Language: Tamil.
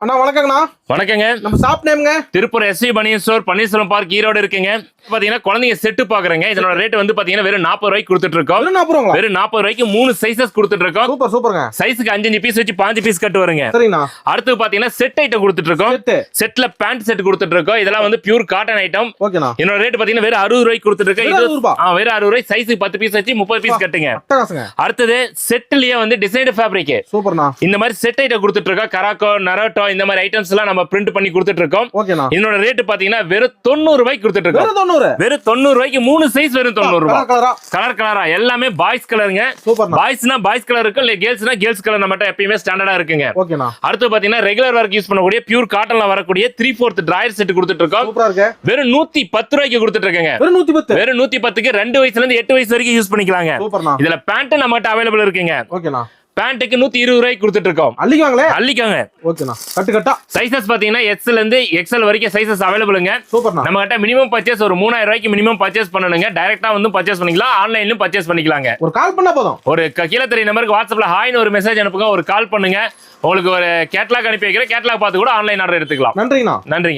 அண்ணா வணக்கங்கண்ணா. வணக்கங்க. நம்ம ஷாப் நேம்ங்க திருப்பூர் எஸ்வி பனியன் ஸ்டோர், பன்னீர்செல்வம் பார்க், ஈரோடு இருக்குங்க. பாத்தீங்கன்னா குழந்தைங்க செட்டு பாக்குறேங்க. இதனோட ரேட் வந்து பாத்தீங்கன்னா வெறும் 40 ரூபாய்க்கு கொடுத்துட்டு இருக்கோம். வெறும் 40 ரூபாய்க்கு 3 சைஸஸ் கொடுத்துட்டு இருக்கோம். சூப்பர் சூப்பர்ங்க. சைஸுக்கு 5 பீஸ் வச்சு 5 பீஸ் கட்டு வருங்க. சரிண்ணா. அடுத்து பாத்தீங்கன்னா செட் ஐட்டம் கொடுத்துட்டு இருக்கோம். செட்ல பேண்ட் செட் கொடுத்துட்டு இருக்கோம். இதெல்லாம் வந்து பியூர் காட்டன் ஐட்டம். ஓகேண்ணா. இதனோட ரேட் பாத்தீங்கன்னா வெறும் 60 ரூபாய்க்கு கொடுத்துட்டு இருக்கோம். இது வெறும் 60 ரூபாய். சைஸுக்கு 10 பீஸ் வச்சு 30 பீஸ் கட்டுங்க. அடுத்தது செட்லயே வந்து டிசைன்டு ஃபேப்ரிக். சூப்பர்ண்ணா. இந்த மாதிரி செட் ஐட்டம் கொடுத்துட்டு இருக்கோம். கராக்கோ, நரோட்டோ இந்த மாதிரி ஐட்டம்ஸ் எல்லாம் நம்ம பிரிண்ட் பண்ணி கொடுத்துட்டு இருக்கோம். ஓகேண்ணா. இதனோட ரேட் பாத்தீங்கன்னா வெறும் 90 ரூபாய்க்கு கொடுத்துட்டு இருக்கோம். வெறும் 90 ரூபாய்க்கு 3 சைஸ் வெறும் 90 ரூபாய். கலர் கலரா எல்லாமே பாய்ஸ் கலருங்க. பாய்ஸ்னா பாய்ஸ் கலர் இருக்கும், இல்ல கேர்ள்ஸ்னா கேர்ள்ஸ் கலர் நம்மட்ட எப்பயுமே ஸ்டாண்டர்டா இருக்குங்க. ஓகேண்ணா. அடுத்து பாத்தீங்கன்னா ரெகுலர் ஒர்க் யூஸ் பண்ணக்கூடிய பியூர் காட்டன்ல வரக்கூடிய 3/4 டிராயர் செட் கொடுத்துட்டு இருக்கோம். வெறும் 110 ரூபாய்க்கு கொடுத்துட்டு இருக்கேங்க. வெறும் 110க்கு 2 வயசுல இருந்து 8 வயசு வரைக்கும் யூஸ் பண்ணிக்கலாங்க. இதுல பேண்ட் நம்மட்ட அவைலபிள் இருக்குங்க. ஓகேண்ணா. பேண்ட்டுக்கு 120 ரூபாய்க்கு கொடுத்துட்டு இருக்கோம். அள்ளிக்காங்க. ஓகேண்ணா. கட்டு கட்டா சைஸஸ் பாத்தீங்கன்னா எக்ஸ்ல இருந்து எக்ஸ்எல் வரைக்கும் சைஸஸ் அவைலபிளுங்க. சூப்பர்ண்ணா. நம்ம கிட்ட மினிமம் பர்ச்சேஸ் ஒரு 3000 ரூபாய்க்கு மினிமம் பர்ச்சேஸ் பண்ணனுங்க. டைரக்டா வந்து பர்ச்சேஸ் பண்ணிக்கலாம், ஆன்லைன்லயும் பர்ச்சேஸ் பண்ணிக்கலாங்க. ஒரு கால் பண்ணா போதும். ஒரு கீழ தெரிய நம்பருக்கு வாட்ஸ்அப்ல ஹாய்னு ஒரு மெசேஜ் அனுப்புங்க, ஒரு கால் பண்ணுங்க. உங்களுக்கு ஒரு கேட்டலாக் அனுப்பி வைக்கிறேன். கேட்டலாக் பார்த்து கூட ஆன்லைன் ஆர்டர் எடுத்துக்கலாம். நன்றிங்கண்ணா. நன்றிங்க.